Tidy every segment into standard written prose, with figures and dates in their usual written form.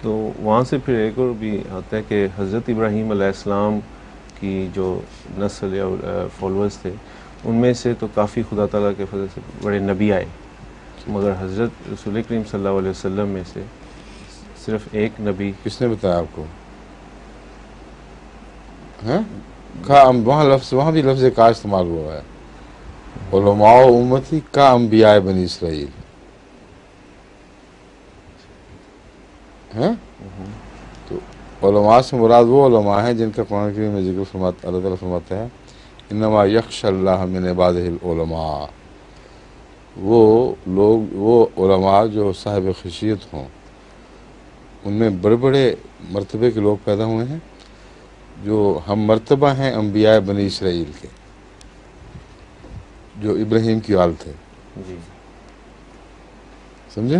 تو وہاں سے پھر ایک اور بھی آتا ہے کہ حضرت ابراہیم علیہ السلام کی جو نسل یا فالوورز تھے ان میں سے تو کافی خدا تعالیٰ کے فضل سے بڑے نبی آئے، مگر حضرت رسول کریم صلی اللہ علیہ وسلم میں سے صرف ایک نبی. کس نے بتایا آپ کو؟ وہاں بھی لفظ کا استعمال ہوا ہے، علماء امتی کا انبیاء بنی اسرائیل. تو علماء سے مراد وہ علماء ہیں جن کا قرآن کریم میں ذکر فرماتا، اللہ تعالیٰ فرماتا ہے انما یخشی اللہ من عبادہ العلماء. وہ لوگ، وہ علماء جو صاحب خشیت ہوں، ان میں بڑے بڑے مرتبے کے لوگ پیدا ہوئے ہیں جو ہم مرتبہ ہیں انبیاء بنی اسرائیل کے، جو ابراہیم کی آل تھے. جی سمجھے؟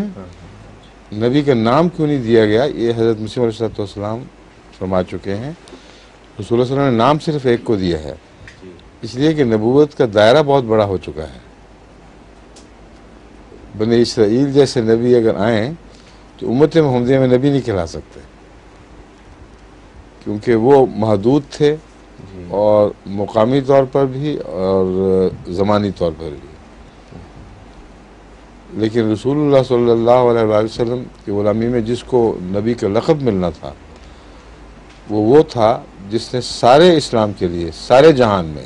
نبی کا نام کیوں نہیں دیا گیا یہ حضرت مسیح علیہ السلام فرما چکے ہیں. رسول اللہ صلی اللہ علیہ وسلم نے نام صرف ایک کو دیا ہے، اس لیے کہ نبوت کا دائرہ بہت بڑا ہو چکا ہے. بنی اسرائیل جیسے نبی اگر آئیں تو امت محمدیہ میں نبی نہیں کہلا سکتے، کیونکہ وہ محدود تھے، اور مقامی طور پر بھی اور زمانی طور پر بھی. لیکن رسول اللہ صلی اللہ علیہ وآلہ وسلم کی غلامی میں جس کو نبی کا لقب ملنا تھا وہ تھا جس نے سارے اسلام کے لیے سارے جہان میں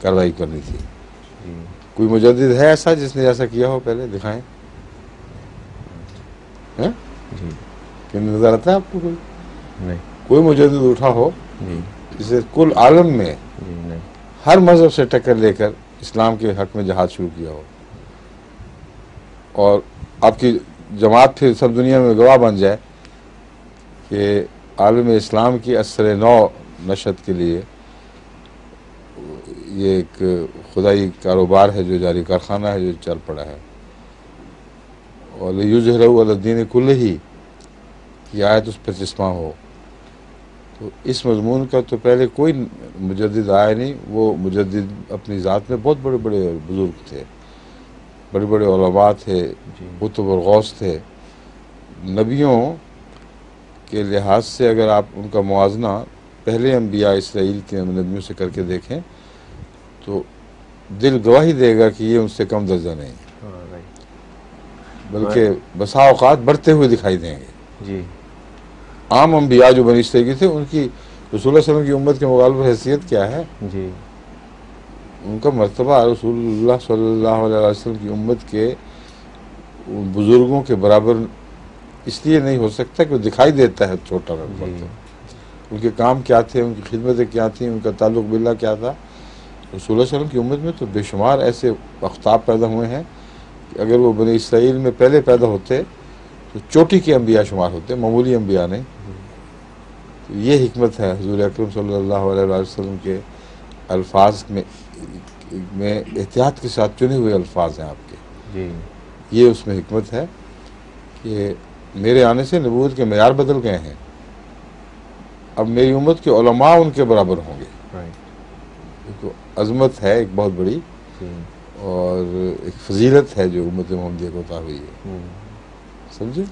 کارروائی کرنی تھی. کوئی مجدد ہے ایسا جس نے ایسا کیا ہو؟ پہلے دکھائیں. کہ نظر آتا ہے آپ کو کوئی مجدد اٹھا ہو جسے کل عالم میں ہر مذہب سے ٹکر لے کر اسلام کے حق میں جہاد شروع کیا ہو، اور آپ کی جماعت پھر سب دنیا میں گواہ بن جائے کہ عالم اسلام کی اثر نو نشت کے لیے یہ ایک خدائی کاروبار ہے جو جاری کارخانہ ہے جو چل پڑا ہے. اور لِیُظْهِرَهُ عَلَى الدِّینِ کُلِّهِ کی آیت اس پر چشمہ ہو. تو اس مضمون کا تو پہلے کوئی مجدد آیا نہیں. وہ مجدد اپنی ذات میں بہت بڑے بڑے بزرگ تھے، بڑے بڑے علماء تھے، قطب الغوث تھے. نبیوں کے لحاظ سے اگر آپ ان کا موازنہ پہلے انبیاء اسرائیل کے نبیوں سے کر کے دیکھیں تو دل گواہی دے گا کہ یہ ان سے کم درجہ نہیں، بلکہ بسا اوقات بڑھتے ہوئے دکھائی دیں گے. عام انبیاء جو بنی اسرائیل تھے ان کی رسول اللہ صلی اللہ علیہ وسلم کی امت کے مقابلے پر حیثیت کیا ہے؟ ان کا مرتبہ رسول اللہ صلی اللہ علیہ وسلم کی امت کے بزرگوں کے برابر اس لیے نہیں ہو سکتا کہ وہ دکھائی دیتا ہے چھوٹا مرتبہ. ان کے کام کیا تھے، ان کی خدمتیں کیا تھیں، ان کا تعلق باللہ کیا تھا. رسول اللہ صلی اللہ علیہ وسلم کی امت میں تو بے شمار ایسے اقطاب پیدا ہوئے ہیں کہ اگر وہ بنی اسرائیل میں پہلے پیدا ہوتے تو چوٹی کے انبیاء شمار ہوتے، معمولی انبیاء نہیں. تو یہ حکمت ہے حضور اکرم صلی اللہ علیہ وسلم کے الفاظ میں احتیاط کے ساتھ چنے ہوئے الفاظ ہیں آپ کے. یہ اس میں حکمت ہے کہ میرے آنے سے نبوت کے معیار بدل گئے ہیں. اب میری امت کے علماء ان کے برابر ہوں گے. تو عظمت ہے ایک بہت بڑی، اور ایک فضیلت ہے جو امت محمدیہ کو عطا ہوئی ہے. سمجھے؟